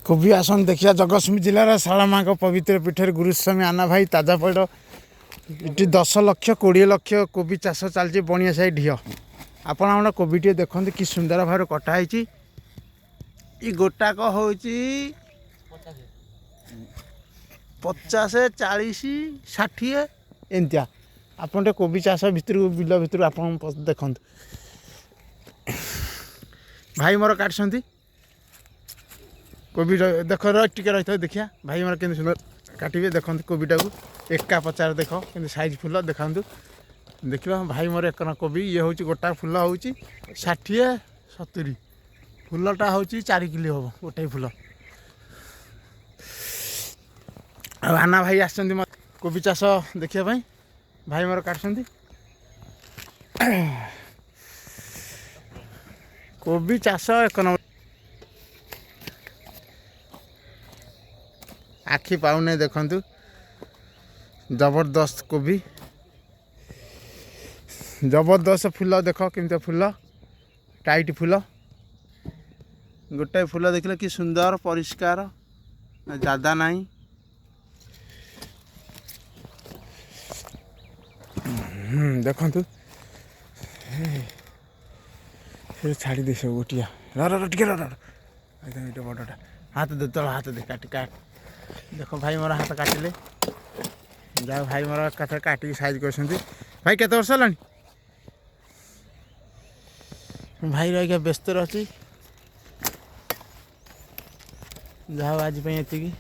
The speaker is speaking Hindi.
कोबी आसन देखिया जगतसिंह जिलार शालामा पवित्र पीठर गुरुस्वामी आना भाई ताजा पड़ ये 10 लक्ष 20 लक्ष कोबी चाष चलती बणिया साई ढीह आपण कोबी टे देखते कि सुंदर भाव कटाई गोटाक हूँ 50 40 60 एमतिया आपन कोबी चाष भितर बिल भितर आप देखते भाई मोर काटछंती कोबी देख टिके रही देखिया भाई मोर के सुंदर काटे देखते कोबीटा को एका पचार देख कि साइज फुल देखा देखा भाई मोर एक कोबी ये हूँ गोटा फुल हूँ 60 70 फुलटा हूँ 4 किलो हम गोटे फुल आना भाई आसछंती कोबी चाष देखिए भाई मोर काटछंती कोबी चाष एक नंबर आखि पाउने देखंतु जबरदस्त कोबी जबरदस्त फुल देख केमती फुल टाइट फुल गोटे फुल देखले कि सुंदर परिष्कार ज्यादा नहीं देखंतु फिर छाड़ी दे सब गोटिया रे बड़टा हाथ दे तल हाथ दे काट काट देखो भाई मोर हाथ काटिले जा भाई मोर कथा काटिक साइज कर भाई केते वर्ष है भाई रही व्यस्त रही जहाँ आज ये